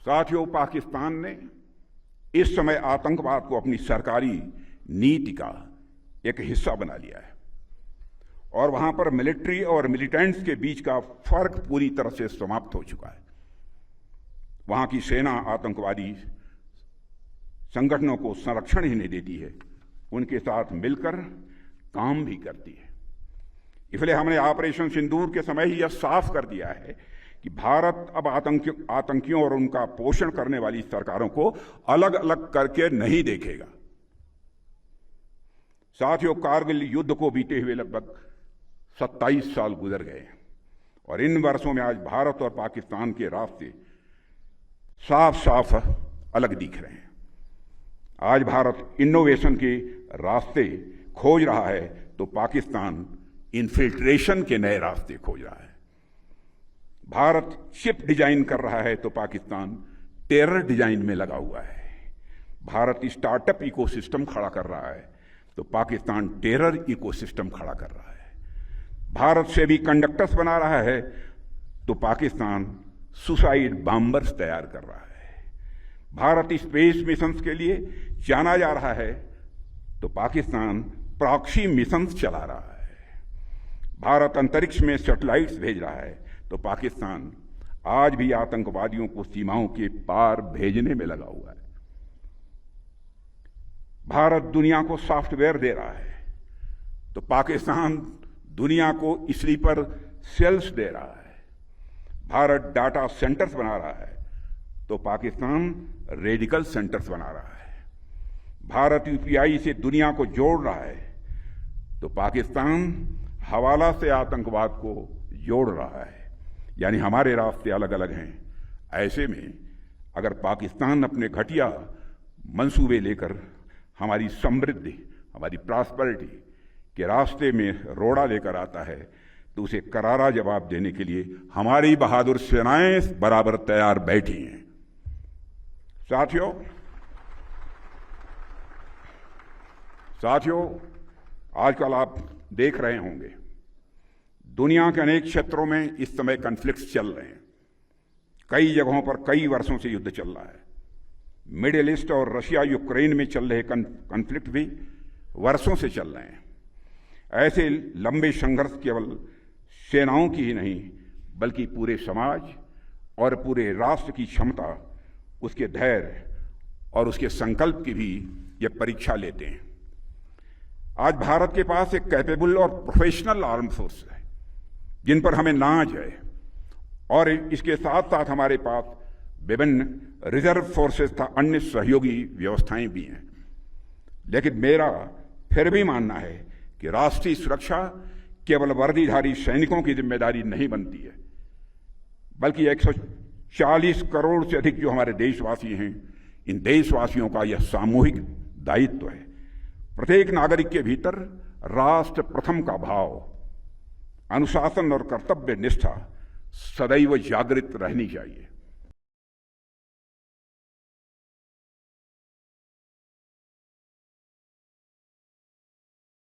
साथियों, पाकिस्तान ने इस समय आतंकवाद को अपनी सरकारी नीति का एक हिस्सा बना लिया है और वहां पर मिलिट्री और मिलिटेंट्स के बीच का फर्क पूरी तरह से समाप्त हो चुका है। वहां की सेना आतंकवादी संगठनों को संरक्षण ही नहीं देती है, उनके साथ मिलकर काम भी करती है। इसलिए हमने ऑपरेशन सिंदूर के समय ही यह साफ कर दिया है कि भारत अब आतंकियों और उनका पोषण करने वाली सरकारों को अलग अलग करके नहीं देखेगा। साथियों, कारगिल युद्ध को बीते हुए लगभग 27 साल गुजर गए और इन वर्षों में आज भारत और पाकिस्तान के रास्ते साफ साफ अलग दिख रहे हैं। आज भारत इनोवेशन के रास्ते खोज रहा है तो पाकिस्तान इन्फिल्ट्रेशन के नए रास्ते खोज रहा है। भारत शिप डिजाइन कर रहा है तो पाकिस्तान टेरर डिजाइन में लगा हुआ है। भारत स्टार्टअप इकोसिस्टम खड़ा कर रहा है तो पाकिस्तान टेरर इकोसिस्टम खड़ा कर रहा है। भारत से भी कंडक्टर्स बना रहा है तो पाकिस्तान सुसाइड बॉम्बर्स तैयार कर रहा है। भारत स्पेस मिशंस के लिए जाना जा रहा है तो पाकिस्तान प्रॉक्सी मिशंस चला रहा है। भारत अंतरिक्ष में सैटेलाइट्स भेज रहा है तो पाकिस्तान आज भी आतंकवादियों को सीमाओं के पार भेजने में लगा हुआ है। भारत दुनिया को सॉफ्टवेयर दे रहा है तो पाकिस्तान दुनिया को स्लीपर सेल्स दे रहा है। भारत डाटा सेंटर्स बना रहा है तो पाकिस्तान रेडिकल सेंटर्स बना रहा है। भारत यूपीआई से दुनिया को जोड़ रहा है तो पाकिस्तान हवाला से आतंकवाद को जोड़ रहा है। यानी हमारे रास्ते अलग अलग हैं। ऐसे में अगर पाकिस्तान अपने घटिया मंसूबे लेकर हमारी समृद्धि, हमारी प्रॉस्पेरिटी के रास्ते में रोड़ा लेकर आता है तो उसे करारा जवाब देने के लिए हमारी बहादुर सेनाएं बराबर तैयार बैठी हैं। साथियों, आजकल आप देख रहे होंगे दुनिया के अनेक क्षेत्रों में इस समय कॉन्फ्लिक्ट्स चल रहे हैं। कई जगहों पर कई वर्षों से युद्ध चल रहा है। मिडिल ईस्ट और रशिया यूक्रेन में चल रहे कॉन्फ्लिक्ट भी वर्षों से चल रहे हैं। ऐसे लंबे संघर्ष केवल सेनाओं की ही नहीं बल्कि पूरे समाज और पूरे राष्ट्र की क्षमता, उसके धैर्य और उसके संकल्प की भी ये परीक्षा लेते हैं। आज भारत के पास एक कैपेबल और प्रोफेशनल आर्म फोर्स है जिन पर हमें नाज है और इसके साथ साथ हमारे पास विभिन्न रिजर्व फोर्सेस था, अन्य सहयोगी व्यवस्थाएं भी हैं। लेकिन मेरा फिर भी मानना है कि राष्ट्रीय सुरक्षा केवल वर्दीधारी सैनिकों की जिम्मेदारी नहीं बनती है बल्कि 140 करोड़ से अधिक जो हमारे देशवासी हैं, इन देशवासियों का यह सामूहिक दायित्व है। प्रत्येक नागरिक के भीतर राष्ट्र प्रथम का भाव, अनुशासन और कर्तव्य निष्ठा सदैव जागृत रहनी चाहिए।